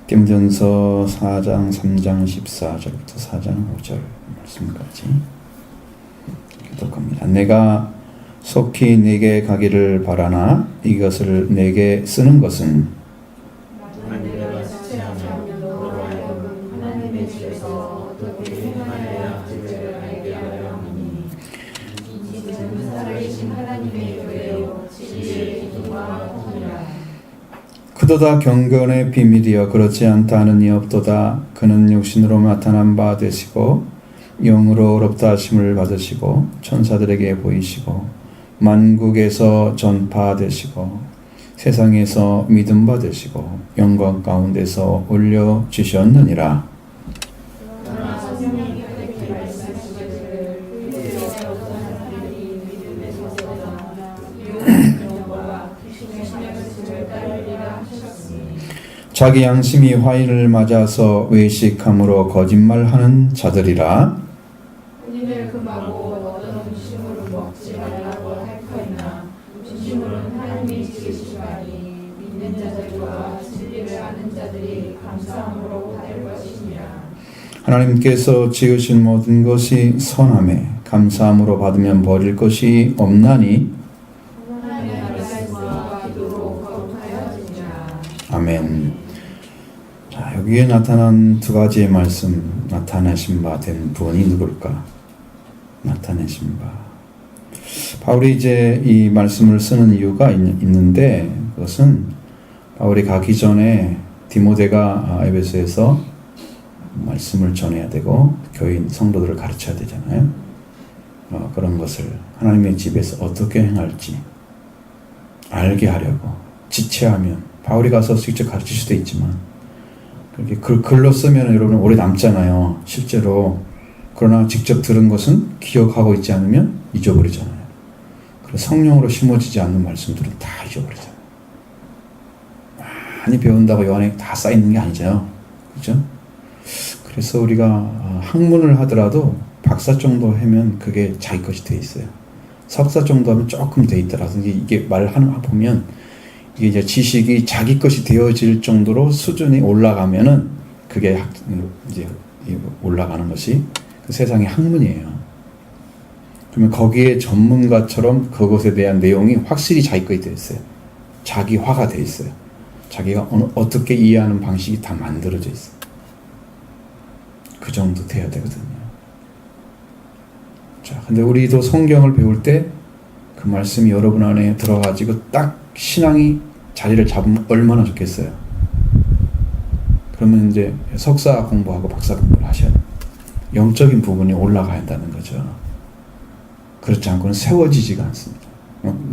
디모데전서 4장 3장 14절부터 4장 5절 말씀까지 기록합니다. 내가 속히 내게 가기를 바라나 이것을 내게 쓰는 것은 그도다 경건의 비밀이여 그렇지 않다 하는 이 없도다. 그는 육신으로 나타난 바 되시고 영으로 어렵다 하심을 받으시고 천사들에게 보이시고 만국에서 전파되시고 세상에서 믿음 받으시고 영광 가운데서 올려주셨느니라. 자기 양심이 화인을 맞아서 외식함으로 거짓말하는 자들이라. 은인을 금하고 어떤 음식물을 먹지 말라고 할 터이나 음식물은 하나님이 지으시나니 믿는 자들과 진리를 아는 자들이 감사함으로 받을 것이니라. 하나님께서 지으신 모든 것이 선함에 감사함으로 받으면 버릴 것이 없나니. 하나님의 말씀과 기도로 거룩하여지니라. 아멘. 자, 여기에 나타난 두 가지의 말씀, 나타내신 바 된 분이 누굴까? 나타내신 바. 바울이 이제 이 말씀을 쓰는 이유가 있는데, 그것은 바울이 가기 전에 디모데가 에베소에서 말씀을 전해야 되고 교인 성도들을 가르쳐야 되잖아요. 그런 것을 하나님의 집에서 어떻게 행할지 알게 하려고 지체하면 바울이 가서 직접 가르칠 수도 있지만 그렇게 글로 쓰면 여러분 오래 남잖아요. 실제로. 그러나 직접 들은 것은 기억하고 있지 않으면 잊어버리잖아요. 그래서 성령으로 심어지지 않는 말씀들은 다 잊어버리잖아요. 많이 배운다고 요 안에 다 쌓이는 게 아니죠. 그렇죠? 그래서 우리가 학문을 하더라도 박사 정도 하면 그게 자기 것이 돼 있어요. 석사 정도 하면 조금 돼 있더라도 이게 말하는 보면 이게 이제 지식이 자기 것이 되어질 정도로 수준이 올라가면은 그게 이제 올라가는 것이 그 세상의 학문이에요. 그러면 거기에 전문가처럼 그것에 대한 내용이 확실히 자기 것이 되어 있어요. 자기화가 되어 있어요. 자기가 어떻게 이해하는 방식이 다 만들어져 있어요. 그 정도 돼야 되거든요. 자, 근데 우리도 성경을 배울 때 그 말씀이 여러분 안에 들어가지고 딱 신앙이 자리를 잡으면 얼마나 좋겠어요. 그러면 이제 석사 공부하고 박사 공부를 하셔야 돼요. 영적인 부분이 올라가야 한다는 거죠. 그렇지 않고는 세워지지가 않습니다.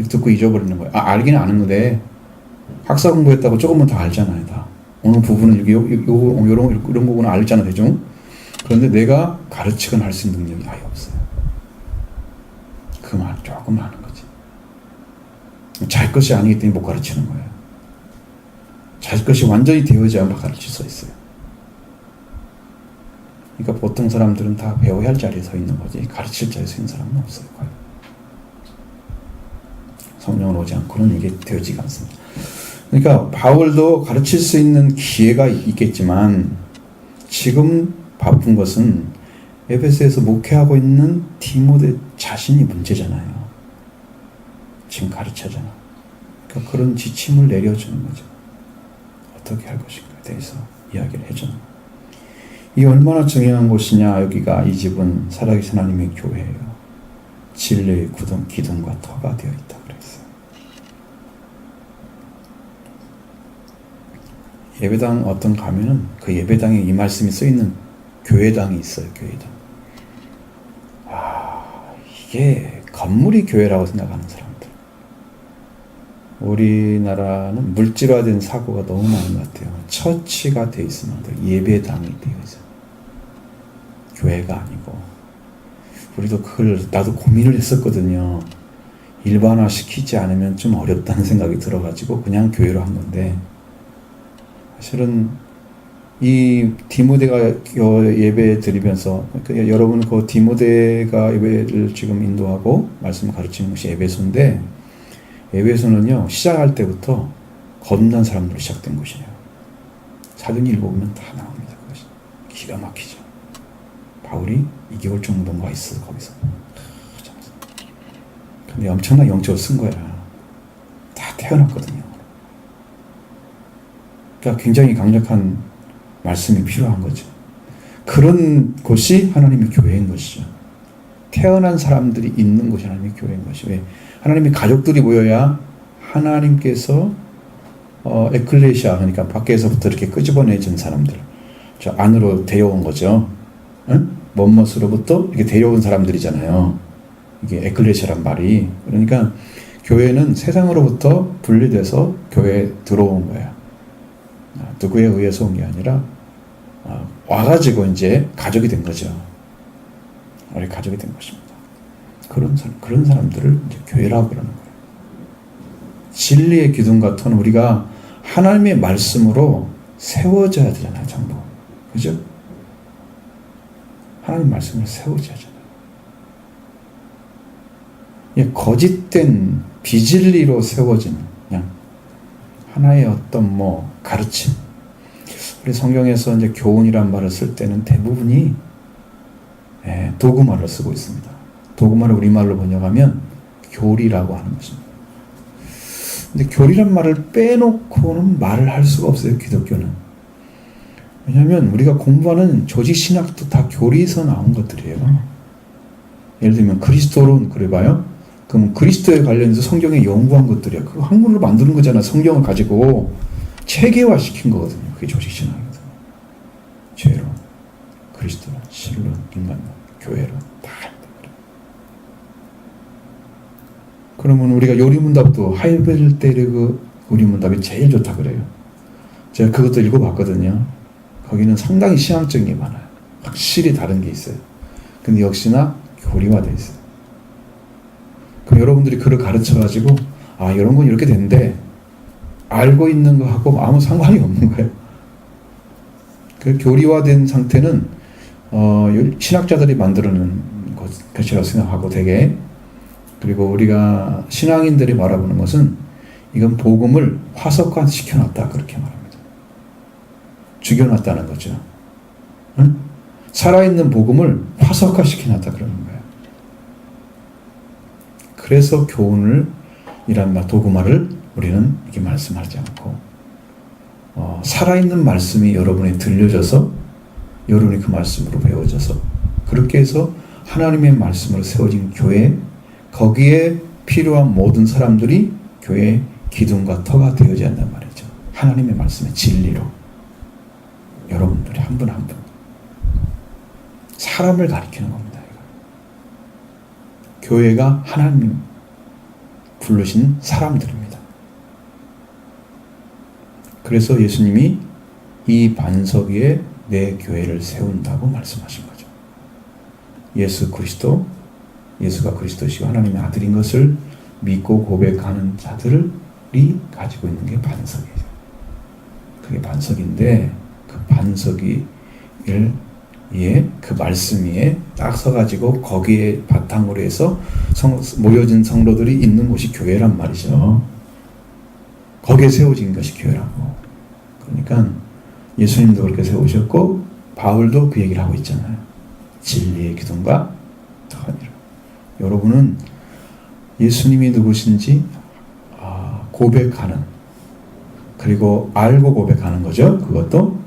듣고 잊어버리는 거예요. 알긴 아는데 학사 공부했다고 조금만 더 알잖아요. 다. 어느 부분은 이런 부분은 알잖아 대충. 그런데 내가 가르치거나 할 수 있는 능력이 아예 없어요. 그 말 조금 아는 거지. 자기 것이 아니기 때문에 못 가르치는 거예요. 자기 것이 완전히 되어져야 가르칠 수 있어요. 그러니까 보통 사람들은 다 배워야 할 자리에 서 있는 거지 가르칠 자리에 서 있는 사람은 없어요. 거의. 성령을 오지 않고는 이게 되어지가 않습니다. 그러니까 바울도 가르칠 수 있는 기회가 있겠지만 지금 바쁜 것은 에베소에서 목회하고 있는 디모데 자신이 문제잖아요. 지금 가르쳐잖아. 그러니까 그런 지침을 내려주는 거죠. 어떻게 할 것인가에 대해서 이야기를 해주는 거예요. 이게 얼마나 중요한 곳이냐. 여기가 이 집은 살아계신 하나님의 교회예요. 진리의 기둥과 터가 되어 있다 그랬어요. 예배당 어떤 가면은 그 예배당에 이 말씀이 쓰여있는 교회당이 있어요. 교회당. 이게 건물이 교회라고 생각하는 사람들. 우리나라는 물질화된 사고가 너무 많은 것 같아요. 처치가 돼 있으면 예배당이 되어 있어요. 교회가 아니고. 우리도 나도 고민을 했었거든요. 일반화 시키지 않으면 좀 어렵다는 생각이 들어가지고 그냥 교회로 한 건데 사실은 이 디모데가 예배 드리면서 그러니까 여러분 그 디모데가 예배를 지금 인도하고 말씀 가르치는 것이 에베소인데 에베소는요 시작할 때부터 거듭난 사람들로 시작된 곳이에요. 사도행 읽어보면 다 나옵니다. 그것이 기가 막히죠. 바울이 2개월 정도인가 있어 거기서. 근데 엄청난 영적으로 쓴 거야. 다 태어났거든요. 그러니까 굉장히 강력한 말씀이 필요한 거죠. 그런 곳이 하나님의 교회인 것이죠. 태어난 사람들이 있는 곳이 하나님의 교회인 것이. 왜? 하나님의 가족들이 모여야 하나님께서 에클레시아, 그러니까 밖에서부터 이렇게 끄집어내진 사람들, 저 안으로 데려온 거죠. 응? 먼멋으로부터 이렇게 데려온 사람들이잖아요. 이게 에클레시아란 말이. 그러니까 교회는 세상으로부터 분리돼서 교회에 들어온 거야. 누구에 의해서 온 게 아니라 와가지고 이제 가족이 된 거죠. 우리 가족이 된 것입니다. 그런 사람들을 이제 교회라고 그러는 거예요. 진리의 기둥과 터는 우리가 하나님의 말씀으로 세워져야 되잖아요, 전부. 그죠? 하나님 말씀으로 세워져야 하잖아요. 거짓된 비진리로 세워진 그냥 하나의 어떤 가르침. 우리 성경에서 이제 교훈이란 말을 쓸 때는 대부분이 도구말을 쓰고 있습니다. 도구말을 우리말로 번역하면 교리라고 하는 것입니다. 근데 교리란 말을 빼놓고는 말을 할 수가 없어요, 기독교는. 왜냐하면 우리가 공부하는 조직신학도 다 교리에서 나온 것들이에요. 예를 들면 그리스도론 그래봐요. 그럼 그리스도에 관련해서 성경에 연구한 것들이야. 그거 한글로 만드는 거잖아. 성경을 가지고 체계화 시킨 거거든요. 그게 조직신학이거든요. 죄론, 그리스도론, 신론, 인간론, 교회론 다 있다. 그러면 우리가 요리문답도 하이벨베르그 요리문답이 제일 좋다 그래요. 제가 그것도 읽어봤거든요. 거기는 상당히 신앙적인 게 많아요. 확실히 다른 게 있어요. 근데 역시나 교리화되어 있어요. 그럼 여러분들이 그걸 가르쳐가지고 이런 건 이렇게 된대. 알고 있는 거하고 아무 상관이 없는 거예요. 그 교리화된 상태는 신학자들이 만들어낸 것이라고 생각하고 되게. 그리고 우리가 신앙인들이 바라보는 것은 이건 복음을 화석화 시켜놨다 그렇게 말합니다. 죽여놨다는 거죠. 응? 살아있는 복음을 화석화 시켜놨다 그러는 거예요. 그래서 교훈을 이란 도구말을 우리는 이렇게 말씀하지 않고 살아있는 말씀이 여러분에 들려져서 여러분이 그 말씀으로 배워져서 그렇게 해서 하나님의 말씀으로 세워진 교회, 거기에 필요한 모든 사람들이 교회의 기둥과 터가 되어져야 한단 말이죠. 하나님의 말씀의 진리로 여러분들이 한 분 한 분 사람을 가리키는 겁니다. 교회가 하나님 부르신 사람들입니다. 그래서 예수님이 이 반석 위에 내 교회를 세운다고 말씀하신 거죠. 예수 그리스도, 예수가 그리스도시고 하나님의 아들인 것을 믿고 고백하는 자들이 가지고 있는 게 반석이에요. 그게 반석인데 그 반석이 그 말씀 위에 딱 서가지고 거기에 바탕으로 해서 모여진 성도들이 있는 곳이 교회란 말이죠. 거기에 세워진 것이 교회라고. 그러니까 예수님도 그렇게 세우셨고 바울도 그 얘기를 하고 있잖아요. 진리의 기둥과 터니라. 여러분은 예수님이 누구신지 고백하는, 그리고 알고 고백하는 거죠. 그것도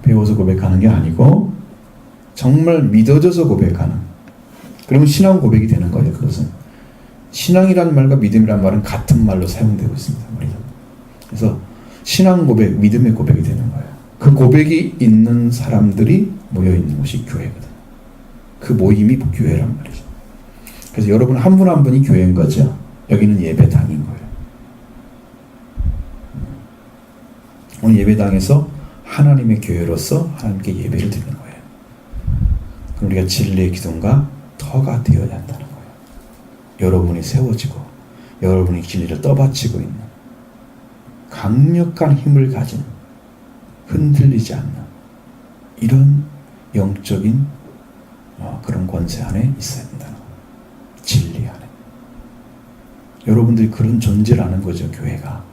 배워서 고백하는 게 아니고 정말 믿어져서 고백하는. 그러면 신앙 고백이 되는 거예요. 그것은 신앙이라는 말과 믿음이라는 말은 같은 말로 사용되고 있습니다. 그래서 신앙 고백, 믿음의 고백이 되는 거예요. 그 고백이 있는 사람들이 모여 있는 곳이 교회거든. 그 모임이 교회란 말이죠. 그래서 여러분 한 분 한 분이 교회인 거죠. 여기는 예배당인 거예요. 오늘 예배당에서 하나님의 교회로서 하나님께 예배를 드리는 거예요. 그럼 우리가 진리의 기둥과 터가 되어야 한다는 거예요. 여러분이 세워지고 여러분이 진리를 떠받치고 있는 강력한 힘을 가진 흔들리지 않는 이런 영적인 그런 권세 안에 있어야 된다는 거예요. 진리 안에. 여러분들이 그런 존재라는 거죠. 교회가.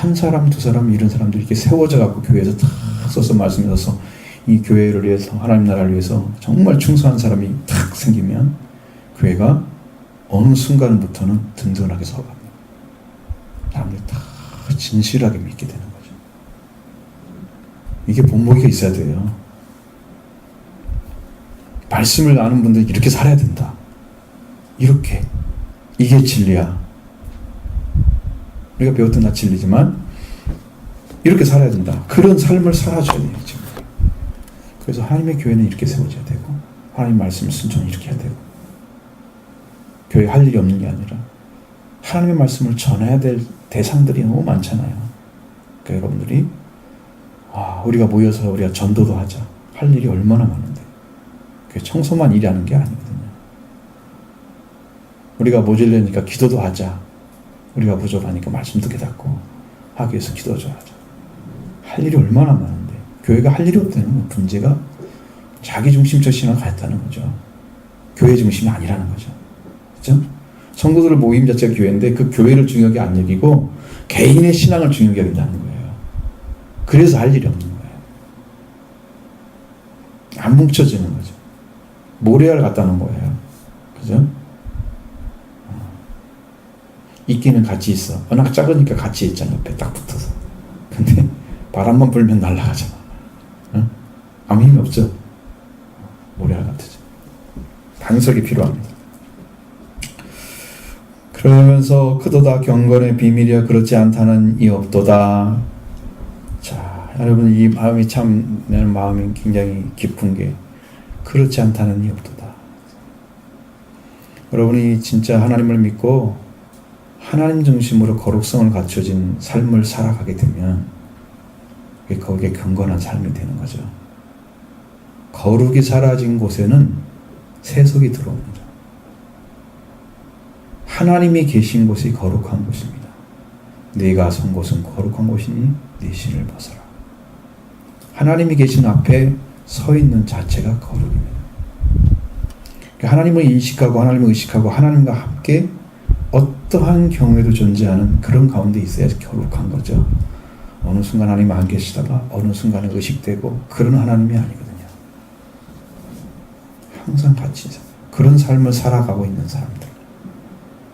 한 사람, 두 사람 이런 사람들이 이렇게 세워져 갖고 교회에서 탁 써서 말씀해서 이 교회를 위해서 하나님 나라를 위해서 정말 충성한 사람이 탁 생기면 교회가 어느 순간부터는 든든하게 서갑니다. 사람들이 다 진실하게 믿게 되는 거죠. 이게 본보기가 있어야 돼요. 말씀을 아는 분들이 이렇게 살아야 된다. 이렇게. 이게 진리야. 우리가 배웠던 다 진리지만 이렇게 살아야 된다. 그런 삶을 살아줘야 돼요. 지금. 그래서 하나님의 교회는 이렇게 세워져야 되고 하나님 말씀을 순종히 이렇게 해야 되고 교회 할 일이 없는 게 아니라 하나님의 말씀을 전해야 될 대상들이 너무 많잖아요. 그러니까 여러분들이 우리가 모여서 우리가 전도도 하자. 할 일이 얼마나 많은데 그게 청소만 일하는 게 아니거든요. 우리가 모질려니까 기도도 하자. 우리가 부족하니까 말씀도 깨닫고 하기 위해서 기도 좀 하자. 할 일이 얼마나 많은데 교회가 할 일이 없다는 문제가 자기중심적 신앙을 가졌다는 거죠. 교회 중심이 아니라는 거죠. 그렇죠? 성도들 모임 자체가 교회인데 그 교회를 중요하게 안 여기고 개인의 신앙을 중요하게 여긴다는 거예요. 그래서 할 일이 없는 거예요. 안 뭉쳐지는 거죠. 모래알 갖다는 거예요. 그죠? 이끼는 같이 있어. 워낙 작으니까 같이 있잖아. 옆에 딱 붙어서. 근데 바람만 불면 날아가잖아. 응? 아무 힘이 없죠. 모래알 같으죠. 반석이 필요합니다. 그러면서 크도다 경건의 비밀이야 그렇지 않다는 이 없도다. 자, 여러분 이 마음이 참 내 마음이 굉장히 깊은 게 그렇지 않다는 이 없도다. 여러분이 진짜 하나님을 믿고 하나님 중심으로 거룩성을 갖춰진 삶을 살아가게 되면 거기에 경건한 삶이 되는 거죠. 거룩이 사라진 곳에는 세속이 들어옵니다. 하나님이 계신 곳이 거룩한 곳입니다. 네가 선 곳은 거룩한 곳이니 네 신을 벗어라. 하나님이 계신 앞에 서 있는 자체가 거룩입니다. 하나님을 인식하고 하나님을 의식하고 하나님과 함께 어떠한 경우에도 존재하는 그런 가운데 있어야 거룩한 거죠. 어느 순간 하나님 안 계시다가 어느 순간에 의식되고 그런 하나님이 아니거든요. 항상 같이 그런 삶을 살아가고 있는 사람들.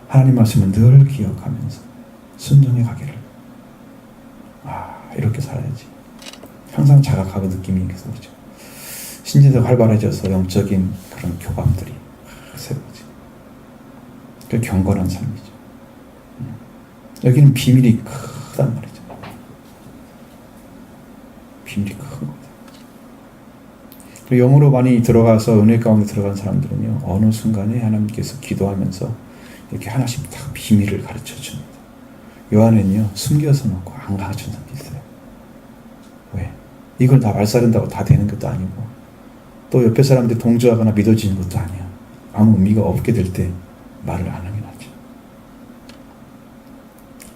하나님 말씀을 늘 기억하면서 순종해 가기를. 이렇게 살아야지. 항상 자각하고 느낌이 계속 오죠. 신진도 활발해져서 영적인 그런 교감들이 새로워지. 그 경건한 삶이죠. 여기는 비밀이 크단 말이죠. 비밀이 큰 거다. 영으로 많이 들어가서 은혜 가운데 들어간 사람들은요, 어느 순간에 하나님께서 기도하면서 이렇게 하나씩 다 비밀을 가르쳐 줍니다. 요한은요, 숨겨서 놓고 안 가르쳐 줍니다. 왜? 이걸 다 발사된다고 다 되는 것도 아니고, 또 옆에 사람들이 동조하거나 믿어지는 것도 아니야. 아무 의미가 없게 될 때 말을 안 하는 게 낫죠.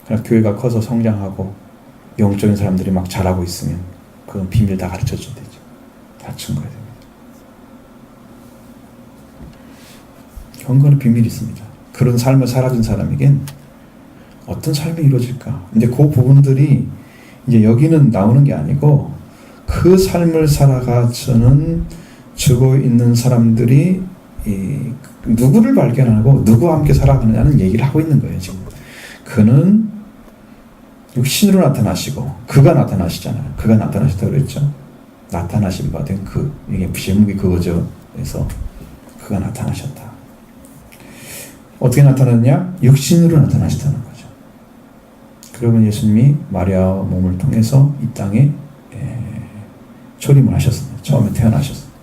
그냥 교회가 커서 성장하고 영적인 사람들이 막 잘하고 있으면 그건 비밀 다 가르쳐 줘야 되죠. 다 증거해야 됩니다. 경건의 비밀이 있습니다. 그런 삶을 살아준 사람에겐 어떤 삶이 이루어질까? 이제 그 부분들이 이제 여기는 나오는 게 아니고 그 삶을 살아가서는 주고 있는 사람들이 누구를 발견하고 누구와 함께 살아가느냐는 얘기를 하고 있는 거예요. 지금 그는 육신으로 나타나시고 그가 나타나시잖아요. 그가 나타나셨다고 그랬죠. 나타나신 바 된 그, 이게 제목이 그거죠. 그래서 그가 나타나셨다. 어떻게 나타났냐? 육신으로 나타나셨다는 거죠. 그러면 예수님이 마리아 몸을 통해서 이 땅에 초림을 하셨습니다. 처음에 태어나셨습니다.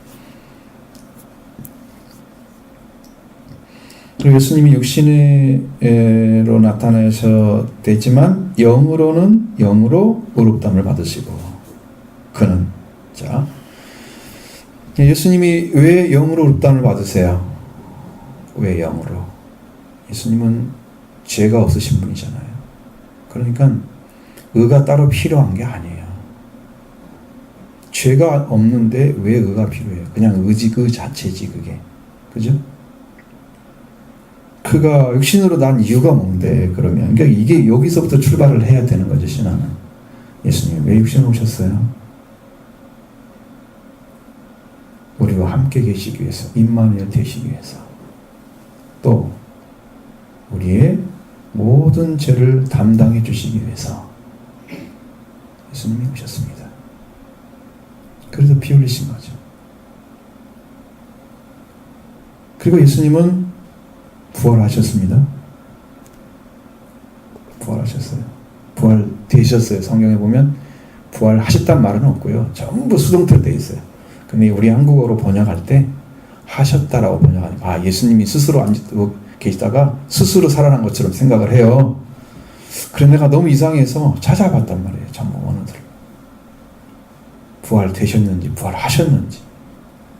그리고 예수님이 육신으로 나타나셨지만 영으로는 영으로 의롭다함을 받으시고 그는 자 예수님이 왜 영으로 의롭다함을 받으세요? 왜 영으로? 예수님은 죄가 없으신 분이잖아요. 그러니까 의가 따로 필요한 게 아니에요. 죄가 없는데 왜 의가 필요해요? 그냥 의지 그 자체지 그게. 그죠? 그 그가 육신으로 난 이유가 뭔데 그러면 그러니까 이게 여기서부터 출발을 해야 되는 거죠. 신앙은 예수님이 왜 육신으로 오셨어요? 우리와 함께 계시기 위해서, 임마누엘 되시기 위해서, 또 우리의 모든 죄를 담당해 주시기 위해서 예수님이 오셨습니다. 그래서 피 흘리신 거죠. 그리고 예수님은 부활하셨습니다. 부활하셨어요. 부활되셨어요. 성경에 보면 부활하셨단 말은 없고요. 전부 수동태로 되어 있어요. 근데 우리 한국어로 번역할 때 하셨다라고 번역하니까 예수님이 스스로 앉고 계시다가 스스로 살아난 것처럼 생각을 해요. 그래 내가 너무 이상해서 찾아봤단 말이에요. 전부 언어들을. 부활되셨는지 부활하셨는지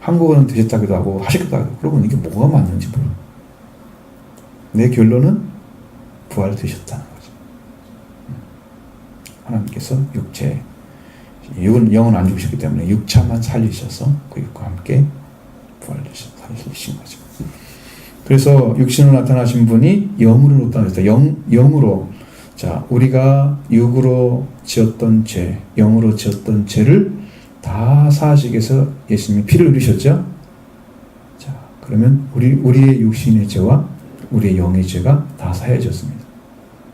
한국어는 되셨다기도 하고 하셨다기도 하고 그러면 이게 뭐가 맞는지 몰라. 내 결론은 부활되셨다는 거죠. 하나님께서 육체, 영은 안 죽으셨기 때문에 육체만 살리셔서 그 육과 함께 살리신 거죠. 그래서 육신으로 나타나신 분이 영으로 나타나셨다. 영으로. 자, 우리가 육으로 지었던 죄, 영으로 지었던 죄를 다 사하시기 위해서 예수님이 피를 흘리셨죠? 자, 그러면 우리의 육신의 죄와 우리의 영의 죄가 다 사해졌습니다.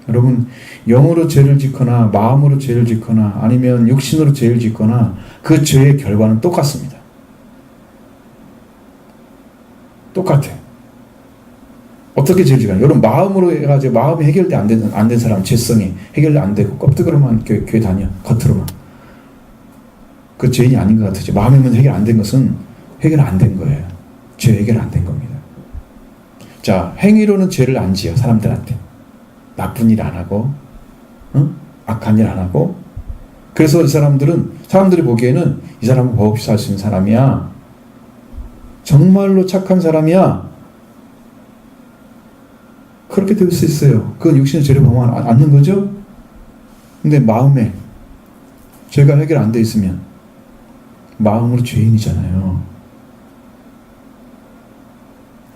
여러분, 영으로 죄를 짓거나 마음으로 죄를 짓거나 아니면 육신으로 죄를 짓거나 그 죄의 결과는 똑같습니다. 똑같아요. 어떻게 죄를 짓거나 여러분 마음으로 해가지고 마음이 해결돼 안 된 사람 죄성이 해결돼 안 되고 껍데기로만 교회 다녀 겉으로만 그 죄인이 아닌 것 같아요. 마음에만 해결 안 된 것은 해결 안 된 거예요. 죄 해결 안 된 겁니다. 자, 행위로는 죄를 안 지어 사람들한테 나쁜 일 안 하고 악한 일 안 하고 그래서 사람들이 보기에는 이 사람은 법 없이 살 수 있는 사람이야. 정말로 착한 사람이야. 그렇게 될 수 있어요. 그건 육신의 죄를 범하지 않는 거죠. 근데 마음에 죄가 해결 안 돼 있으면 마음으로 죄인이잖아요.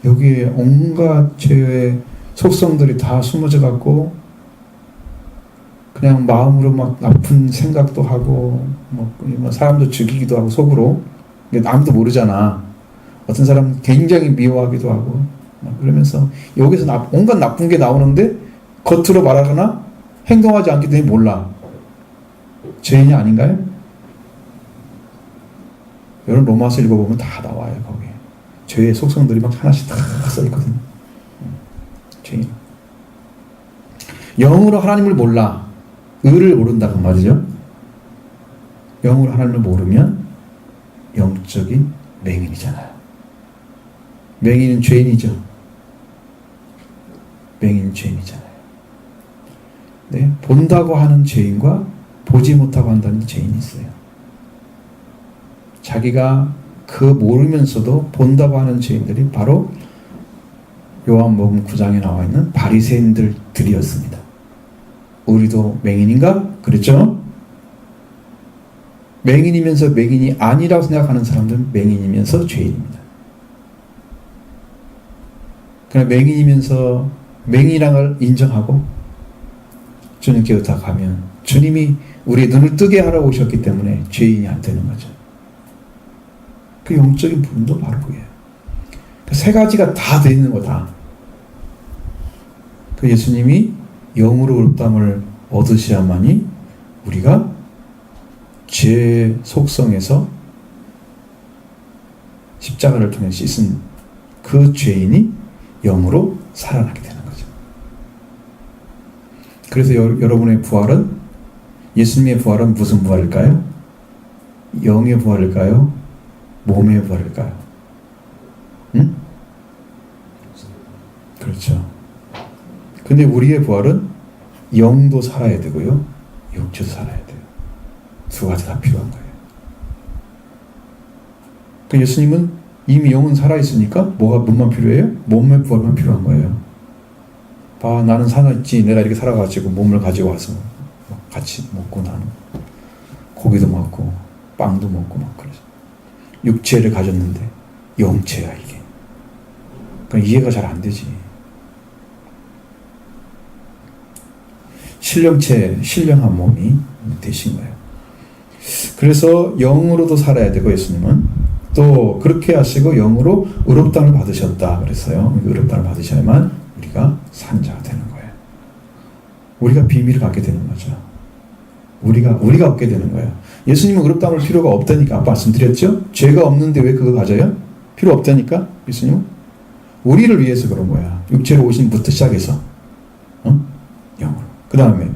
여기에 온갖 죄의 속성들이 다 숨어져 갖고 그냥 마음으로 막 나쁜 생각도 하고 뭐 사람도 죽이기도 하고 속으로 아무도 모르잖아. 어떤 사람은 굉장히 미워하기도 하고 그러면서 여기서 온갖 나쁜 게 나오는데 겉으로 말하거나 행동하지 않기 때문에 몰라. 죄인이 아닌가요? 여러분 로마서 읽어보면 다 나와요. 거기에 죄의 속성들이 막 하나씩 다 써있거든요. 죄인. 영으로 하나님을 몰라. 의를 모른다고 말이죠. 영으로 하나님을 모르면 영적인 맹인이잖아요. 맹인은 죄인이죠. 맹인은 죄인이잖아요. 네, 본다고 하는 죄인과 보지 못하고 한다는 죄인이 있어요. 자기가 그 모르면서도 본다고 하는 죄인들이 바로 요한복음 9장에 나와 있는 바리새인들이었습니다. 우리도 맹인인가? 그랬죠? 맹인이면서 맹인이 아니라고 생각하는 사람들은 맹인이면서 죄인입니다. 그냥 맹인이면서 맹인이라는 걸 인정하고 주님께 의탁하면 주님이 우리의 눈을 뜨게 하러 오셨기 때문에 죄인이 안 되는 거죠. 그 영적인 부분도 바로 그게요. 그 세 가지가 다 되는 거다. 그 예수님이 영으로 의롭다함을 얻으셔야만이 우리가 죄의 속성에서 십자가를 통해 씻은 그 죄인이 영으로 살아나게 되는 거죠. 그래서 여러분의 부활은 예수님의 부활은 무슨 부활일까요? 영의 부활일까요? 몸의 부활일까요? 응? 그렇죠. 근데 우리의 부활은 영도 살아야 되고요. 육체도 살아야 돼요. 두 가지 다 필요한 거예요. 그 예수님은 이미 영은 살아있으니까 몸만 필요해요? 몸의 부활만 필요한 거예요. 봐, 나는 살아있지. 내가 이렇게 살아가지고 몸을 가지고 와서 같이 먹고 나는 고기도 먹고 빵도 먹고 막 그러죠. 육체를 가졌는데 영체야 이게. 그러니까 이해가 잘 안 되지. 신령한 몸이 되신 거예요. 그래서 영으로도 살아야 되고 예수님은 또 그렇게 하시고 영으로 의롭다함을 받으셨다 그랬어요. 의롭다함을 받으셔야만 우리가 산자가 되는 거예요. 우리가 비밀을 갖게 되는 거죠. 우리가 얻게 되는 거예요. 예수님은 의롭다함을 필요가 없다니까 아까 말씀드렸죠? 죄가 없는데 왜 그거 가져요? 필요 없다니까 예수님은? 우리를 위해서 그런 거야. 육체로 오신 부터 시작해서 영으로. 그 다음에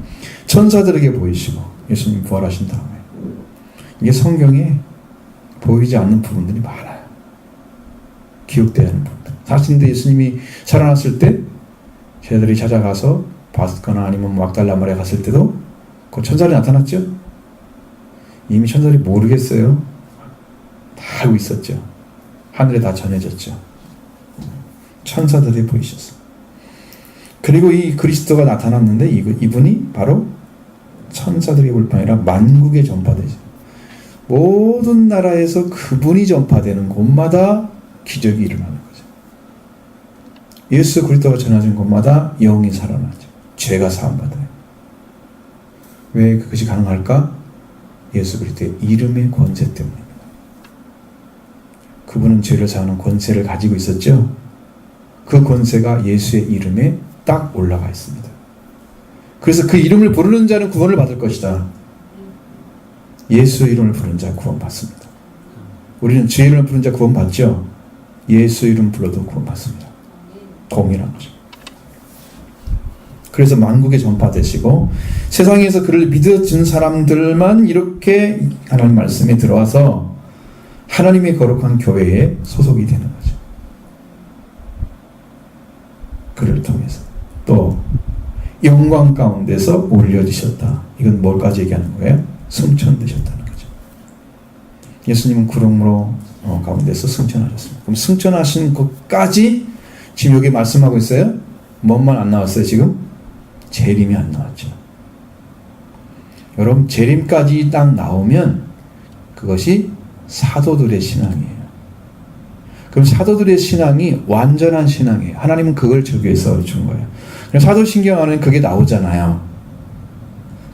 천사들에게 보이시고 예수님 부활하신 다음에 이게 성경에 보이지 않는 부분들이 많아요. 기억되어야 하는 부분들. 사실 근데 예수님이 살아났을 때 제자들이 찾아가서 봤거나 아니면 막달라 마리아 갔을 때도 그 천사들이 나타났죠. 이미 천사들이 모르겠어요. 다 알고 있었죠. 하늘에 다 전해졌죠. 천사들이 보이셨어. 그리고 이 그리스도가 나타났는데 이분이 바로 천사들에게 볼 뿐 아니라 만국에 전파되죠. 모든 나라에서 그분이 전파되는 곳마다 기적이 일어나는 거죠. 예수 그리스도가 전해진 곳마다 영이 살아나죠. 죄가 사함받아요. 왜 그것이 가능할까? 예수 그리스도의 이름의 권세 때문입니다. 그분은 죄를 사하는 권세를 가지고 있었죠. 그 권세가 예수의 이름에 딱 올라가 있습니다. 그래서 그 이름을 부르는 자는 구원을 받을 것이다. 예수 이름을 부르는 자 구원받습니다. 우리는 주의 이름을 부르는 자 구원받죠. 예수 이름 불러도 구원받습니다. 동일한 거죠. 그래서 만국에 전파되시고 세상에서 그를 믿어준 사람들만 이렇게 하나님 말씀에 들어와서 하나님의 거룩한 교회에 소속이 되는 거죠. 그를 통해서 또 영광 가운데서 올려주셨다. 이건 뭘까지 얘기하는 거예요? 승천되셨다는 거죠. 예수님은 구름으로 가운데서 승천하셨습니다. 그럼 승천하신 것까지 지금 여기 말씀하고 있어요? 뭔만 안 나왔어요 지금? 재림이 안 나왔죠. 여러분 재림까지 딱 나오면 그것이 사도들의 신앙이에요. 그럼 사도들의 신앙이 완전한 신앙이에요. 하나님은 그걸 주기 위해서 준 거예요. 사도신경 안에 그게 나오잖아요.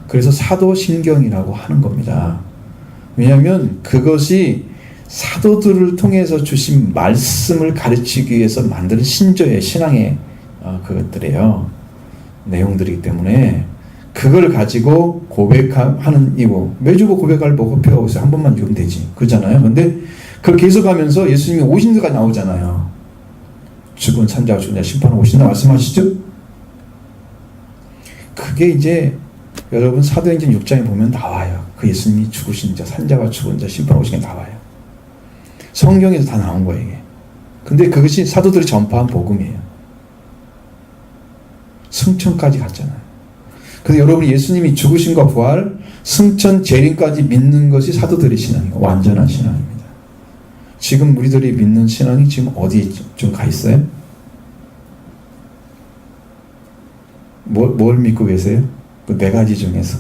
그래서 사도신경이라고 하는 겁니다. 왜냐하면 그것이 사도들을 통해서 주신 말씀을 가르치기 위해서 만든 신조의 신앙의 그것들이에요. 내용들이기 때문에 그걸 가지고 고백하는 이고 매주 고백할 목표가 있어요. 한 번만 읽으면 되지. 그러잖아요. 근데 그걸 계속하면서 예수님이 오신 데가 나오잖아요. 죽은 산자와 죽은 자 심판하고 오신다 말씀하시죠? 그게 이제 여러분 사도행전 6장에 보면 나와요. 그 예수님이 죽으신 자, 산자와 죽은 자 심판하고 오신 게 나와요. 성경에서 다 나온 거예요. 이게. 근데 그것이 사도들이 전파한 복음이에요. 승천까지 갔잖아요. 그래서 여러분이 예수님이 죽으신과 부활, 승천, 재림까지 믿는 것이 사도들의 신앙이에요. 완전한 신앙입니다. 지금 우리들이 믿는 신앙이 지금 어디에 좀 가 있어요? 뭘 믿고 계세요? 그 네 가지 중에서.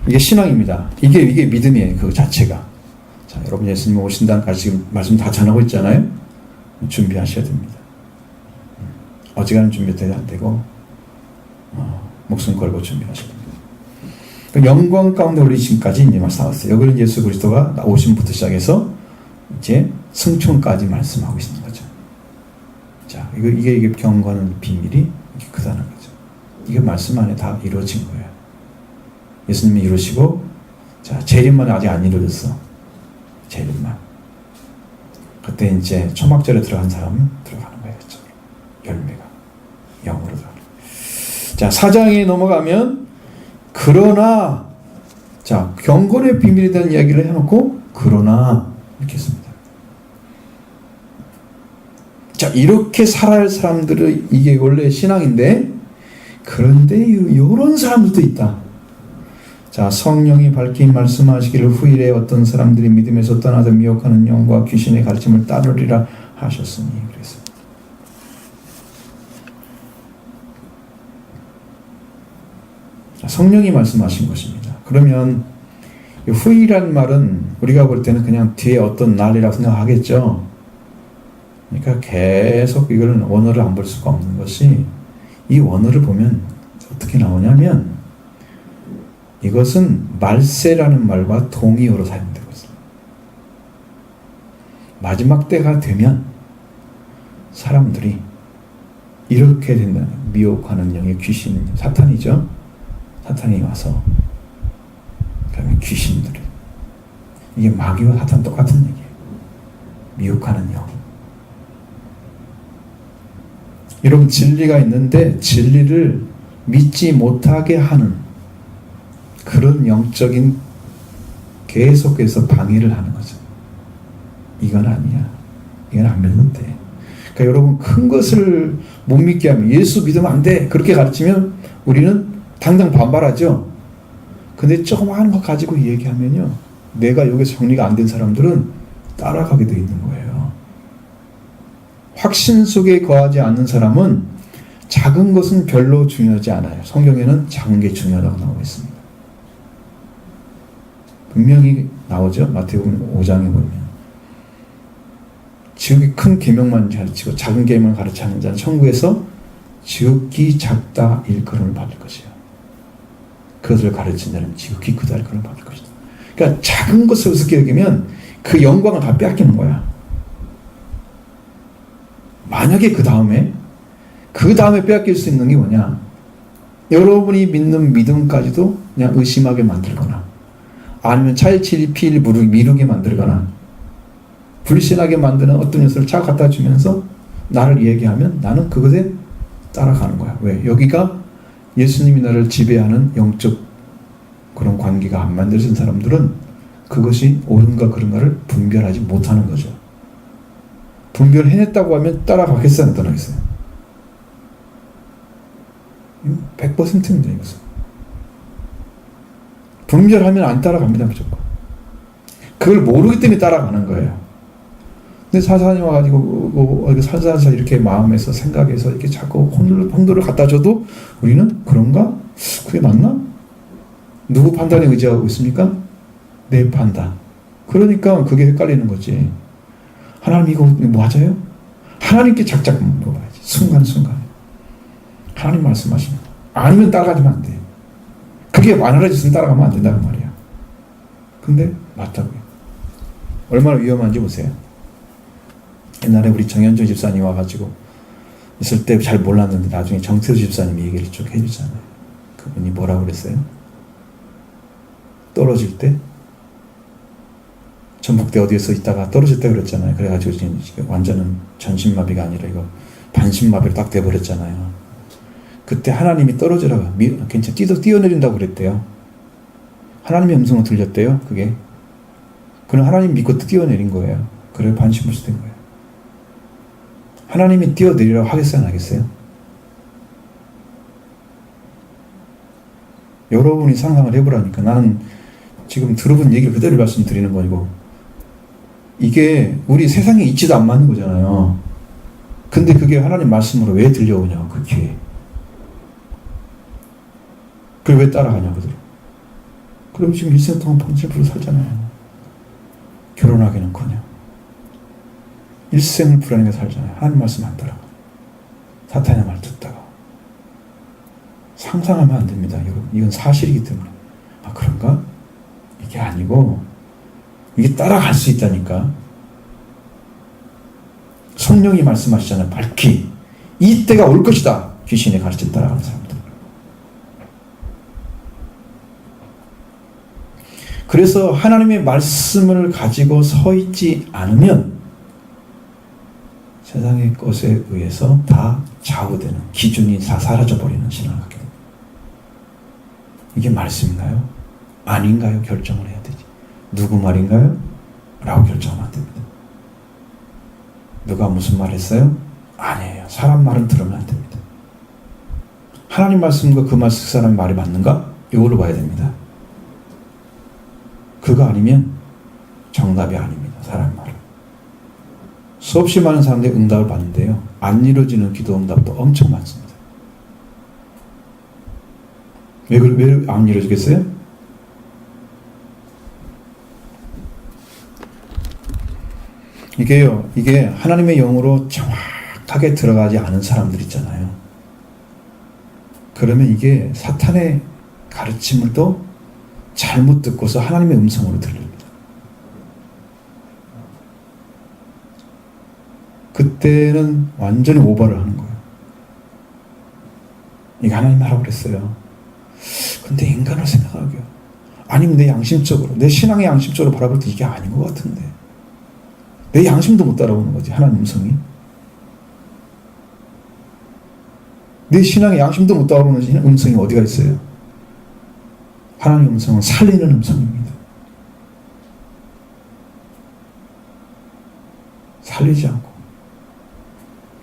이게 신앙입니다. 이게 믿음이에요. 그 자체가. 자, 여러분 예수님 오신다는 까지 지금 말씀 다 전하고 있잖아요. 준비하셔야 됩니다. 어지간한 준비도 안 되고 목숨 걸고 준비하셔야 됩니다. 영광 가운데 올리심까지 이제 말씀 나왔어요. 여기는 예수 그리스도가 오심부터 시작해서 이제 승천까지 말씀하고 있는 거죠. 자, 이게 경건의 비밀이 이게 크다는 거죠. 이게 말씀 안에 다 이루어진 거예요. 예수님이 이루시고, 자, 재림만 아직 안 이루어졌어. 재림만. 그때 이제 초막절에 들어간 사람은 들어가는 거예요. 그렇죠? 열매가. 영으로 들어가는 거예요. 자, 4장에 넘어가면, 그러나, 자, 경건의 비밀에 대한 이야기를 해놓고, 그러나, 이렇게 했습니다. 자, 이렇게 살아야 할 사람들은 이게 원래 신앙인데, 그런데 이런 사람들도 있다. 자, 성령이 밝히 말씀하시기를 후일에 어떤 사람들이 믿음에서 떠나서 미혹하는 영과 귀신의 가르침을 따르리라 하셨으니 그랬습니다. 자, 성령이 말씀하신 것입니다. 그러면 후일이란 말은 우리가 볼 때는 그냥 뒤에 어떤 날이라고 생각하겠죠. 그러니까 계속 이걸 원어를 안 볼 수가 없는 것이, 이 원어를 보면 어떻게 나오냐면 이것은 말세라는 말과 동의어로 사용되고 있어요. 마지막 때가 되면 사람들이 이렇게 된다. 미혹하는 영의 귀신, 사탄이죠. 사탄이 와서 그러면 귀신들이, 이게 마귀와 사탄 똑같은 얘기예요. 미혹하는 영. 여러분, 진리가 있는데 진리를 믿지 못하게 하는 그런 영적인 계속해서 방해를 하는 거죠. 이건 아니야. 이건 안 믿어도 돼. 그러니까 여러분, 큰 것을 못 믿게 하면, 예수 믿으면 안 돼, 그렇게 가르치면 우리는 당장 반발하죠. 근데 조그마한 거 가지고 얘기하면요, 내가 여기서 정리가 안 된 사람들은 따라가게 돼 있는 거예요. 확신 속에 거하지 않는 사람은 작은 것은 별로 중요하지 않아요. 성경에는 작은 게 중요하다고 나오고 있습니다. 분명히 나오죠. 마태복음 5장에 보면 지극히 큰 계명만 가르치고 작은 계명을 가르치지 않는 자는 천국에서 지극히 작다 일컬음을 받을 것이요, 그것을 가르친 자는 지극히 크다 일컬음을 받을 것이다. 그러니까 작은 것을 우습게 여기면 그 영광을 다 빼앗기는 거야. 만약에 그 다음에 빼앗길 수 있는 게 뭐냐, 여러분이 믿는 믿음까지도 그냥 의심하게 만들거나, 아니면 차일피일 미루게 만들거나, 불신하게 만드는 어떤 요소를 자꾸 갖다 주면서 나를 얘기하면 나는 그것에 따라가는 거야. 왜? 여기가 예수님이 나를 지배하는 영적 그런 관계가 안 만들어진 사람들은 그것이 옳은가 그른가를 분별하지 못하는 거죠. 분별해냈다고 하면 따라가겠어요, 안 따라가겠어요? 100%입니다, 이것은. 분별하면 안 따라갑니다, 무조건. 그걸 모르기 때문에 따라가는 거예요. 근데 사탄이 와가지고 살살살 이렇게 마음에서 생각해서 이렇게 자꾸 혼돈을 갖다 줘도 우리는 그런가? 그게 맞나? 누구 판단에 의지하고 있습니까? 내 판단. 그러니까 그게 헷갈리는 거지. 하나님 이거 맞아요? 하나님께 작작 물어봐야지. 순간순간. 하나님 말씀하시면. 아니면 따라가지면 안 돼. 그게 완화해졌으면 따라가면 안 된다는 말이야. 근데 맞다고요. 얼마나 위험한지 보세요. 옛날에 우리 정현종 집사님 와가지고 있을 때 잘 몰랐는데 나중에 정태수 집사님이 얘기를 쭉 해주잖아요. 그분이 뭐라고 그랬어요? 떨어질 때 전북대 어디에서 있다가 떨어졌다 그랬잖아요. 그래가지고 지금 완전은 전신마비가 아니라 이거 반신마비로 딱 돼버렸잖아요. 그때 하나님이 떨어지라고 괜찮아 뛰어내린다고 그랬대요. 하나님의 음성을 들렸대요. 그게 그는 하나님 믿고 뛰어내린 거예요. 그래 반신불수 된 거예요. 하나님이 뛰어내리라고 하겠어요, 안 하겠어요? 여러분이 상상을 해보라니까. 나는 지금 들어본 얘기를 그대로 말씀드리는 거고, 이게 우리 세상에 있지도 안 맞는 거잖아요. 근데 그게 하나님 말씀으로 왜 들려오냐고, 그 귀에. 그걸 왜 따라가냐고, 그대로. 그럼 지금 일생 동안 방치부로 살잖아요. 결혼하기는커녕 일생을 불안하게 살잖아요. 하나님 말씀 안 따라가. 사탄의 말 듣다가. 상상하면 안 됩니다, 여러분. 이건 사실이기 때문에. 아, 그런가? 이게 아니고, 이게 따라갈 수 있다니까. 성령이 말씀하시잖아요. 밝히. 이때가 올 것이다. 귀신의 가르침 따라가는 사람들. 그래서 하나님의 말씀을 가지고 서 있지 않으면 세상의 것에 의해서 다 좌우되는, 기준이 다 사라져버리는 신앙을 갖게 됩니다. 이게 말씀인가요? 아닌가요? 결정을 해야 되지. 누구 말인가요? 라고 결정하면 안 됩니다. 누가 무슨 말 했어요? 아니에요. 사람 말은 들으면 안 됩니다. 하나님 말씀과 그 사람의 말이 맞는가? 이걸로 봐야 됩니다. 그거 아니면 정답이 아닙니다. 사람 말은. 수없이 많은 사람들이 응답을 받는데요, 안 이루어지는 기도 응답도 엄청 많습니다. 왜 안 이루어지겠어요? 이게 하나님의 영으로 정확하게 들어가지 않은 사람들 있잖아요. 그러면 이게 사탄의 가르침을 또 잘못 듣고서 하나님의 음성으로 들립니다. 그때는 완전히 오버를 하는 거예요. 이게 하나님 하라고 그랬어요. 근데 인간을 생각하기요. 아니면 내 양심적으로, 내 신앙의 양심적으로 바라볼 때 이게 아닌 것 같은데. 내 양심도 못 따라오는 거지, 하나님 음성이. 내 신앙의 양심도 못 따라오는 음성이 어디가 있어요? 하나님 음성은 살리는 음성입니다. 살리지 않고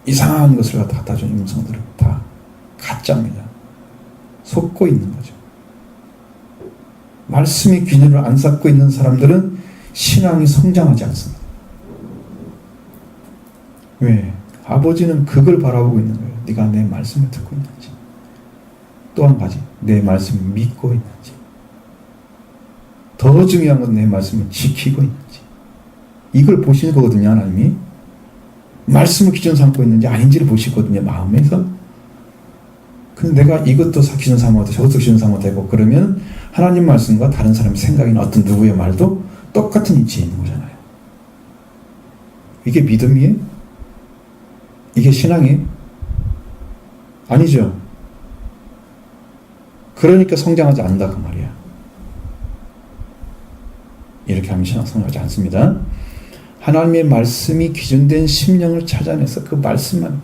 이상한 것을 갖다 주는 음성들은 다 가짜입니다. 속고 있는 거죠. 말씀이 균형을 안 잡고 있는 사람들은 신앙이 성장하지 않습니다. 왜? 아버지는 그걸 바라보고 있는 거예요. 네가 내 말씀을 듣고 있는지. 또 한 가지, 내 말씀을 믿고 있는지. 더 중요한 건 내 말씀을 지키고 있는지. 이걸 보시는 거거든요, 하나님이. 말씀을 기준 삼고 있는지 아닌지를 보시거든요, 마음에서. 근데 내가 이것도 기준 삼아도 저것도 기준 삼아도 되고, 그러면 하나님 말씀과 다른 사람의 생각이나 어떤 누구의 말도 똑같은 위치에 있는 거잖아요. 이게 믿음이에요? 이게 신앙이에요? 아니죠. 그러니까 성장하지 않는다 그 말이야. 이렇게 하면 신앙 성장하지 않습니다. 하나님의 말씀이 기준된 심령을 찾아내서 그 말씀만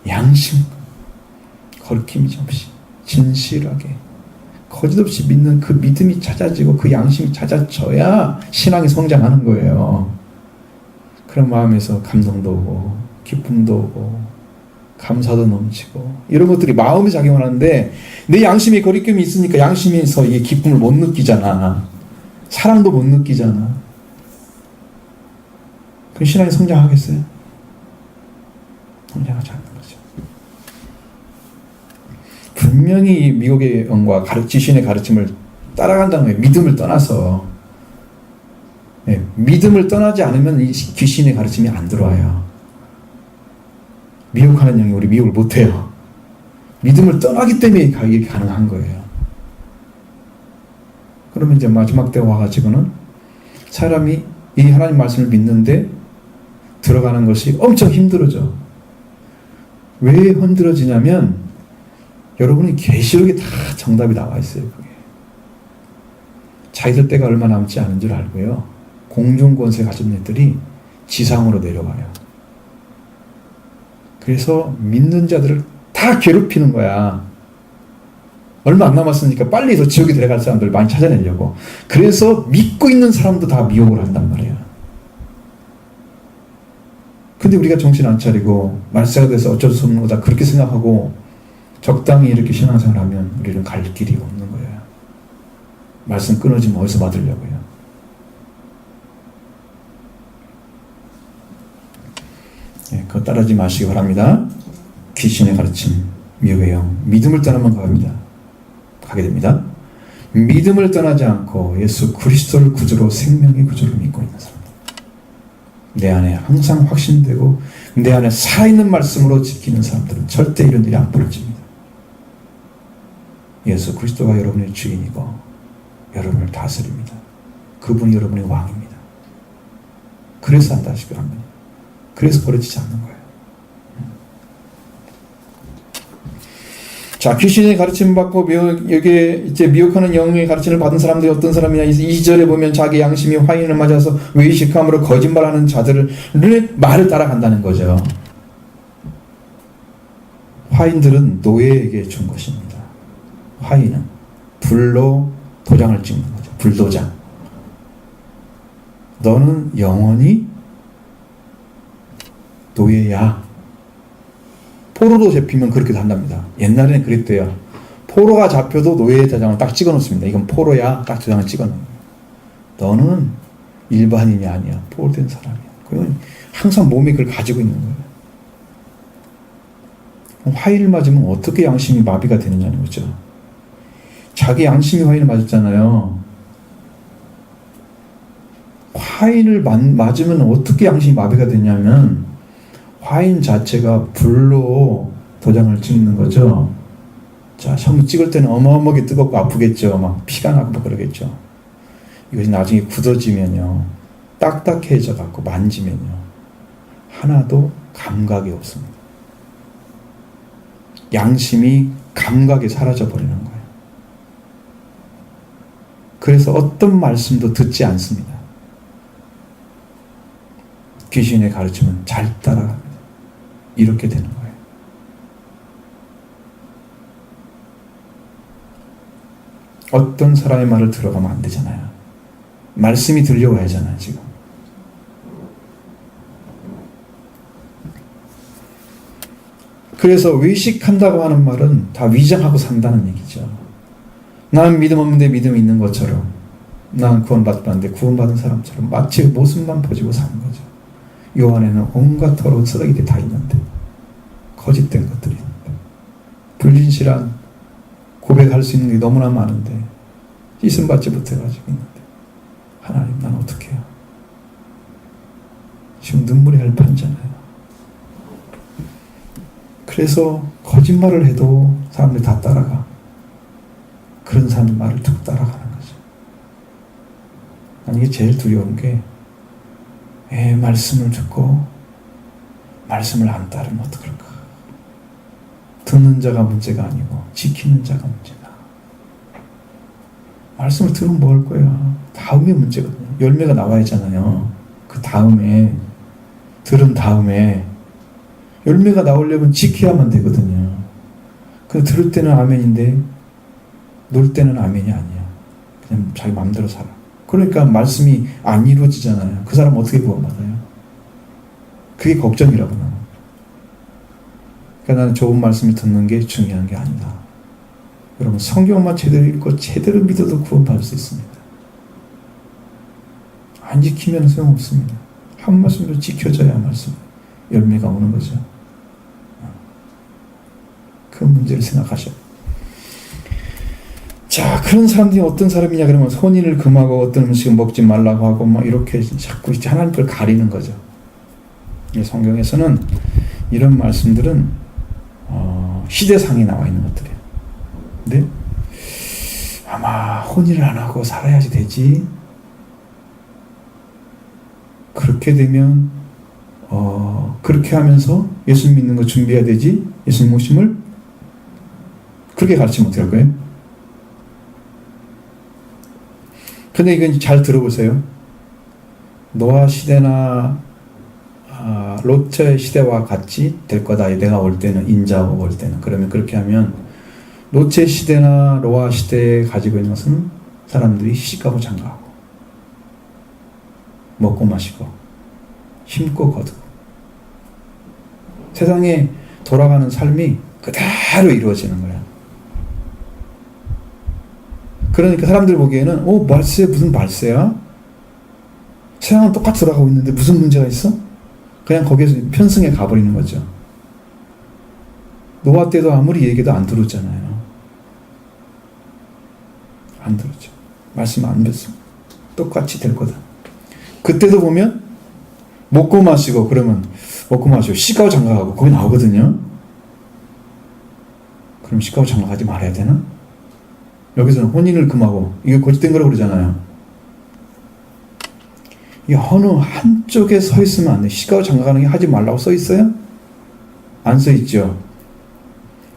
양심, 거리낌이 없이 진실하게 거짓 없이 믿는 그 믿음이 찾아지고 그 양심이 찾아져야 신앙이 성장하는 거예요. 그런 마음에서 감동도 오고 기쁨도 오고 감사도 넘치고 이런 것들이 마음에 작용을 하는데 내 양심에 거리낌이 있으니까 양심에서 이게 기쁨을 못 느끼잖아. 사랑도 못 느끼잖아. 그럼 신앙이 성장하겠어요? 성장하지 않는 거죠. 분명히 미혹의 영과 지신의 가르침을 따라간다는 거예요. 믿음을 떠나서. 네, 믿음을 떠나지 않으면 이 귀신의 가르침이 안 들어와요. 미혹하는 영이 우리 미혹을 못해요. 믿음을 떠나기 때문에 이게 가능한 거예요. 그러면 이제 마지막 때 와가지고는 사람이 이 하나님 말씀을 믿는데 들어가는 것이 엄청 힘들어져. 왜 힘들어지냐면 여러분이 계시록에 다 정답이 나와 있어요. 그게. 자기들 때가 얼마 남지 않은 줄 알고요. 공중권세 가진 애들이 지상으로 내려와요. 그래서 믿는 자들을 다 괴롭히는 거야. 얼마 안 남았으니까 빨리 더 지옥에 들어갈 사람들 많이 찾아내려고. 그래서 믿고 있는 사람도 다 미혹을 한단 말이야. 근데 우리가 정신 안 차리고 말세가 돼서 어쩔 수 없는 거다 그렇게 생각하고 적당히 이렇게 신앙생활을 하면 우리는 갈 길이 없는 거예요. 말씀 끊어지면 어디서 받으려고요. 네, 그거 따르지 마시기 바랍니다. 귀신의 가르침, 미혹의 영, 믿음을 떠나면 가게 됩니다. 믿음을 떠나지 않고 예수 그리스도를 구주로 생명의 구주로 믿고 있는 사람. 내 안에 항상 확신되고 내 안에 살아있는 말씀으로 지키는 사람들은 절대 이런 일이 안 벌어집니다. 예수 그리스도가 여러분의 주인이고 여러분을 다스립니다. 그분이 여러분의 왕입니다. 그래서 안다시피 합니다. 그래서 벌어지지 않는 거예요. 자, 귀신의 가르침 받고 여기에 이제 미혹하는 영의 가르침을 받은 사람들이 어떤 사람이냐? 2절에 보면 자기 양심이 화인을 맞아서 외식함으로 거짓말하는 자들을 말을 따라간다는 거죠. 화인들은 노예에게 준 것입니다. 화인은 불로 도장을 찍는 거죠. 불도장. 너는 영원히 노예야. 포로도 잡히면 그렇게 한답니다. 옛날에는 그랬대요. 포로가 잡혀도 노예의 도장을 딱 찍어 놓습니다. 이건 포로야. 딱 도장을 찍어 놓는 거예요. 너는 일반인이 아니야. 포로된 사람이야. 그건 항상 몸에 그걸 가지고 있는 거예요. 화인을 맞으면 어떻게 양심이 마비가 되느냐는 거죠. 자기 양심이 화인을 맞았잖아요. 화인을 맞으면 어떻게 양심이 마비가 되냐면 화인 자체가 불로 도장을 찍는 거죠. 자, 처음 찍을 때는 어마어마하게 뜨겁고 아프겠죠. 막 피가 나고 막 그러겠죠. 이것이 나중에 굳어지면요, 딱딱해져 갖고 만지면요, 하나도 감각이 없습니다. 양심이 감각이 사라져 버리는 거예요. 그래서 어떤 말씀도 듣지 않습니다. 귀신의 가르침은 잘 따라갑니다. 이렇게 되는 거예요. 어떤 사람의 말을 들어가면 안 되잖아요. 말씀이 들려와야 하잖아요, 지금. 그래서 외식한다고 하는 말은 다 위장하고 산다는 얘기죠. 나는 믿음 없는데 믿음이 있는 것처럼, 나는 구원받았는데 구원받은 사람처럼 마치 모습만 보지고 사는 거죠. 요 안에는 온갖 더러운 쓰레기들이 다 있는데, 거짓된 것들이 있는데, 불진실한 고백할 수 있는 게 너무나 많은데 씻음 받지 못해가지고 있는데, 하나님, 난 어떻게 해요? 지금 눈물이 헬판잖아요. 그래서 거짓말을 해도 사람들이 다 따라가. 그런 사람의 말을 듣고 따라가는 거죠. 난 이게 제일 두려운 게, 말씀을 듣고 말씀을 안 따르면 어떡할까? 듣는 자가 문제가 아니고 지키는 자가 문제다. 말씀을 들으면 뭐 할 거야? 다음에 문제거든요. 열매가 나와야 하잖아요. 그 다음에, 들은 다음에 열매가 나오려면 지켜야만 되거든요. 근데 들을 때는 아멘인데 놀 때는 아멘이 아니야. 그냥 자기 마음대로 살아. 그러니까 말씀이 안 이루어지잖아요. 그 사람 어떻게 구원받아요? 그게 걱정이라고 나는. 그러니까 나는 좋은 말씀을 듣는 게 중요한 게 아니다. 여러분, 성경만 제대로 읽고 제대로 믿어도 구원받을 수 있습니다. 안 지키면 소용없습니다. 한 말씀도 지켜져야 말씀 열매가 오는 거죠. 그 문제를 생각하셔. 자, 그런 사람들이 어떤 사람이냐 그러면 혼인을 금하고 어떤 음식을 먹지 말라고 하고 막 이렇게 자꾸 하나님 걸 가리는 거죠. 성경에서는 이런 말씀들은 시대상에 나와 있는 것들이에요. 근데 아마 혼인을 안 하고 살아야지 되지. 그렇게 되면 그렇게 하면서 예수 믿는 거 준비해야 되지. 예수님 오심을 그렇게 가르치면 어떻게 할 거예요? 근데 이건 잘 들어보세요. 노아 시대나 롯의 시대와 같이 될 거다. 내가 올 때는, 인자가 올 때는. 그러면 그렇게 하면 롯의 시대나 노아 시대에 가지고 있는 것은 사람들이 시집가고 장가하고 먹고 마시고 힘고 거두고 세상에 돌아가는 삶이 그대로 이루어지는 거야. 그러니까 사람들 보기에는 말세 무슨 말세야? 세상은 똑같이 돌아가고 있는데 무슨 문제가 있어? 그냥 거기에서 편승해 가버리는 거죠. 노아 때도 아무리 얘기해도 안 들었잖아요. 안 들었죠. 말씀 안 듣습니다. 똑같이 될 거다. 그때도 보면 먹고 마시고, 그러면 먹고 마시고 시가고 장가하고 거기 나오거든요. 그럼 시가고 장가하지 말아야 되나? 여기서는 혼인을 금하고, 이게 거짓된 거라고 그러잖아요. 이 어느 한쪽에 서 있으면 안 돼. 시가고 장가가는 게 하지 말라고 써 있어요? 안 써 있죠.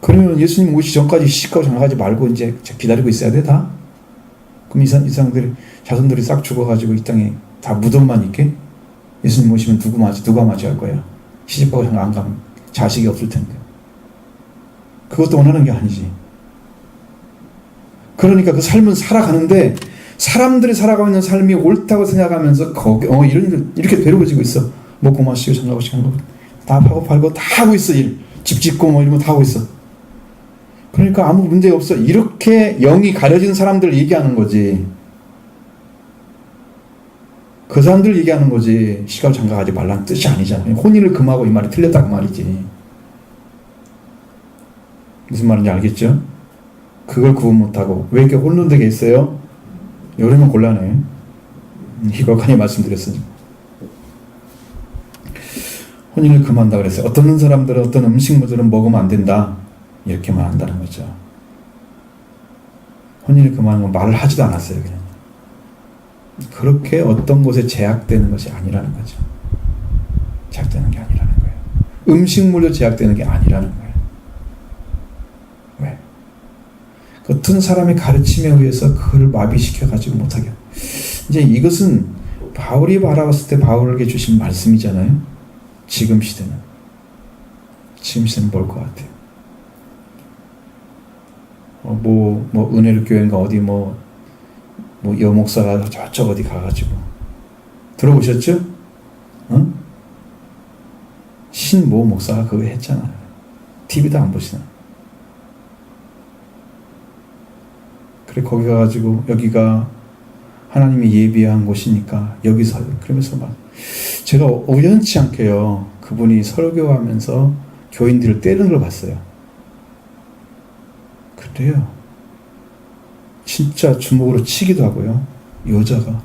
그러면 예수님 오시기 전까지 시가고 장가하지 말고 이제 기다리고 있어야 돼, 다? 그럼 이 사람들이, 자손들이 싹 죽어가지고 이 땅에 다 무덤만 있게? 예수님 오시면 누가 맞이할 거예요? 시집가고 장가 안 가면 자식이 없을 텐데. 그것도 원하는 게 아니지. 그러니까 그 삶은 살아가는데 사람들이 살아가고 있는 삶이 옳다고 생각하면서 이렇게 괴로워지고 있어. 먹고 마시고 장가고 시간 다 파고 팔고 다 하고 있어. 집 짓고 뭐 이런 거 다 하고 있어. 그러니까 아무 문제 없어. 이렇게 영이 가려진 사람들 얘기하는 거지. 그 사람들 얘기하는 거지. 시가고 장가가지 말라는 뜻이 아니잖아요. 혼인을 금하고 이 말이 틀렸다고 말이지. 무슨 말인지 알겠죠? 그걸 구분 못하고 왜 이렇게 혼돈되게 있어요? 이러면 곤란해. 희곡하니 말씀드렸으니 혼인을 금한다 그랬어요. 어떤 사람들은 어떤 음식물들은 먹으면 안 된다 이렇게만 한다는 거죠. 혼인을 금하는 건 말을 하지도 않았어요. 그냥 그렇게 어떤 곳에 제약되는 것이 아니라는 거죠. 제약되는 게 아니라는 거예요. 음식물로 제약되는 게 아니라는 거예요. 왜? 어떤 사람의 가르침에 의해서 그걸 마비시켜가지고 못하게. 이제 이것은 바울이 바라봤을 때 바울에게 주신 말씀이잖아요. 지금 시대는 뭘 것 같아요? 은혜를 교회인가 어디 여목사가 저쪽 어디 가가지고 들어보셨죠? 신모 목사가 그거 했잖아요. TV도 안 보시나? 그래 거기 가가지고 여기가 하나님이 예비한 곳이니까 여기서 그러면서 막 제가 우연치 않게요 그분이 설교하면서 교인들을 때리는 걸 봤어요. 그래요. 진짜 주먹으로 치기도 하고요. 여자가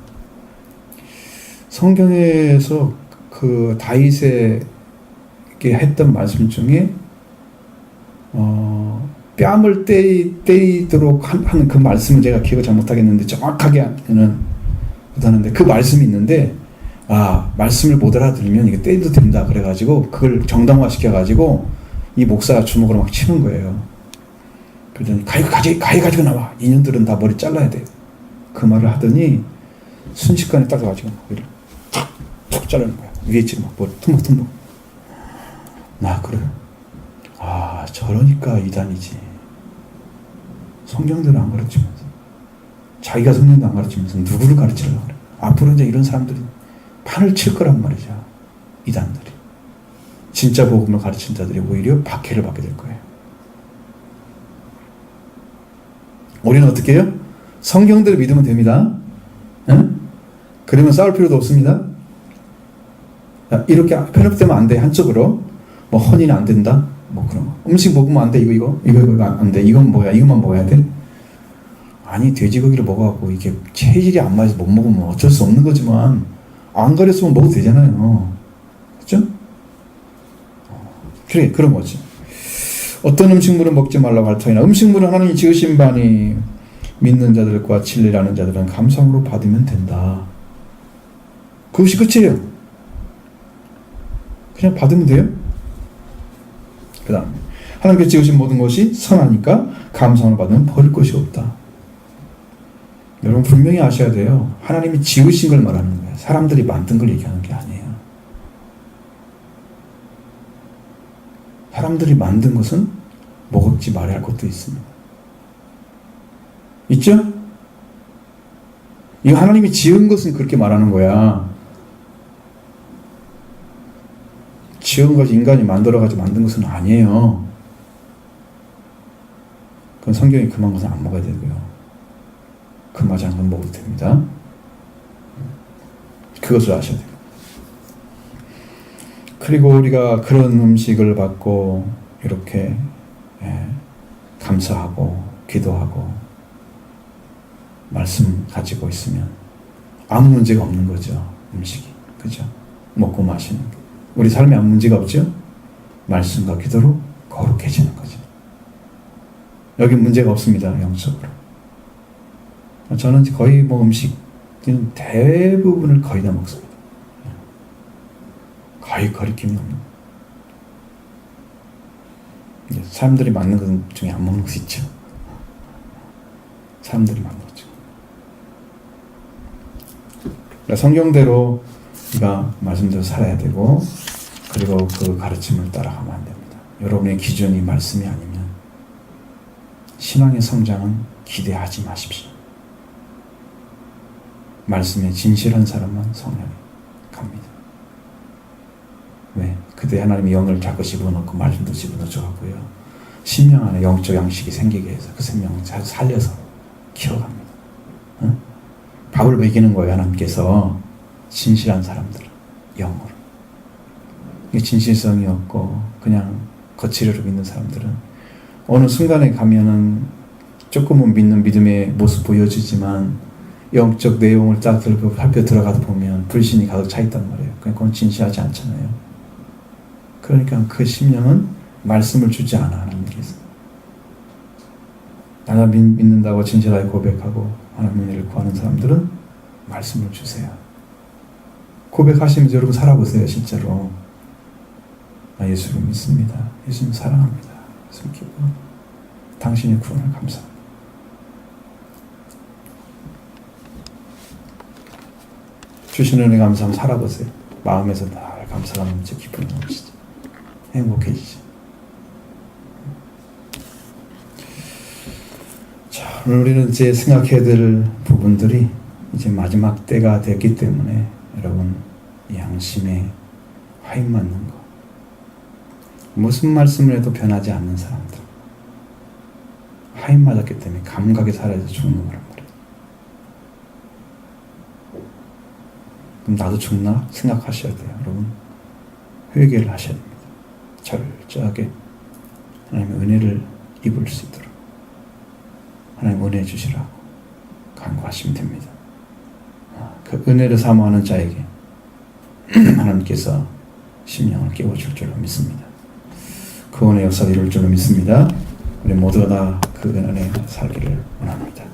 성경에서 그 다윗에게 했던 말씀 중에 뺨을 때리도록 하는 그 말씀을 제가 기억을 잘 못하겠는데 정확하게는 못하는데 그 말씀이 있는데 말씀을 못 알아들으면 이게 때려도 된다 그래가지고 그걸 정당화 시켜가지고 이 목사가 주먹으로 막 치는 거예요. 그러더니 가위 가지고 나와. 인연들은 다 머리 잘라야 돼. 그 말을 하더니 순식간에 딱 가지고 머리를 툭 자르는 거야. 위에 지금 막 머리 tum벅tum벅. 나 그래. 저러니까 이단이지. 성경대로 안 가르치면서 자기가 성경도 안 가르치면서 누구를 가르치려고 그래. 앞으로 이제 이런 사람들이 판을 칠 거란 말이죠. 이단들이. 진짜 복음을 가르친 자들이 오히려 박해를 받게 될 거예요. 우리는 어떻게 해요? 성경대로 믿으면 됩니다. 응? 그러면 싸울 필요도 없습니다. 이렇게 편협되면 안 돼. 한쪽으로 혼인 안 된다. 그런 거. 음식 먹으면 안 돼. 이거 안 돼. 이건 뭐야? 이것만 먹어야 돼? 아니 돼지고기를 먹어갖고 이게 체질이 안 맞아서 못 먹으면 어쩔 수 없는 거지만 안 가렸으면 먹어도 되잖아요. 그렇죠? 그래 그런 거지. 어떤 음식물은 먹지 말라고 할 터이나 음식물은 하나님이 지으신 바니 믿는 자들과 진리라는 자들은 감사함으로 받으면 된다. 그것이 끝이에요. 그냥 받으면 돼요. 그 다음에 하나님께서 지으신 모든 것이 선하니까 감사함을 받으면 버릴 것이 없다. 여러분 분명히 아셔야 돼요. 하나님이 지으신 걸 말하는 거예요. 사람들이 만든 걸 얘기하는 게 아니에요. 사람들이 만든 것은 먹지 말아야 할 것도 있습니다. 있죠? 이거 하나님이 지은 것은 그렇게 말하는 거야. 지은 것이 인간이 만들어가지고 만든 것은 아니에요. 그건 성경이 금한 것은 안 먹어야 되고요. 금하지 않은 건 먹어도 됩니다. 그것을 아셔야 돼요. 그리고 우리가 그런 음식을 받고 이렇게 감사하고 기도하고 말씀 가지고 있으면 아무 문제가 없는 거죠. 음식이. 그죠? 먹고 마시는 게. 우리 삶에 아무 문제가 없죠? 말씀과 기도로 거룩해지는 거죠. 여기 문제가 없습니다. 영적으로. 저는 거의 음식 대부분을 거의 다 먹습니다. 거의 거리낌이 없는. 사람들이 맞는 것 중에 안 먹는 것이 있죠. 사람들이 맞는 거죠. 성경대로 우리가 말씀대로 살아야 되고 그리고 그 가르침을 따라가면 안 됩니다. 여러분의 기준이 말씀이 아니면 신앙의 성장은 기대하지 마십시오. 말씀에 진실한 사람만 성령이 갑니다. 왜? 그때 하나님이 영을 자꾸 집어넣고 말씀도 집어넣어 하고요. 심령 안에 영적 양식이 생기게 해서 그 생명을 잘 살려서 키워갑니다. 응? 밥을 먹이는 거예요. 하나님께서 진실한 사람들 영으로. 진실성이 없고 그냥 거칠어로 믿는 사람들은 어느 순간에 가면은 조금은 믿는 믿음의 모습 보여주지만 영적 내용을 딱 들고 살펴 들어가다 보면 불신이 가득 차 있단 말이에요. 그건 진실하지 않잖아요. 그러니까 그 심령은 말씀을 주지 않아 하나님께서. 나가 믿는다고 진실하게 고백하고 하나님의 은혜를 구하는 사람들은 말씀을 주세요. 고백하시면서 여러분 살아보세요. 진짜로 나 예수를 믿습니다. 예수님 사랑합니다. 예수님 기뻐. 당신의 구원을 감사합니다. 주시는 은혜 감사하면 살아보세요. 마음에서 날 감사가 넘쳐 기쁨이 넘치죠. 행복해지죠. 자, 오늘 우리는 이제 생각해야 될 부분들이 이제 마지막 때가 됐기 때문에 여러분 양심에 화인 맞는 거, 무슨 말씀을 해도 변하지 않는 사람들, 화인 맞았기 때문에 감각이 사라져 죽는 거란 말이에요. 그럼 나도 죽나 생각하셔야 돼요. 여러분 회개를 하셔야 됩니다. 철저하게 하나님의 은혜를 입을 수 있도록 하나님 은혜 주시라고 간구하시면 됩니다. 그 은혜를 사모하는 자에게 하나님께서 심령을 깨워줄 줄로 믿습니다. 그 은혜 역사를 이룰 줄로 믿습니다. 우리 모두가 다 그 은혜 살기를 원합니다.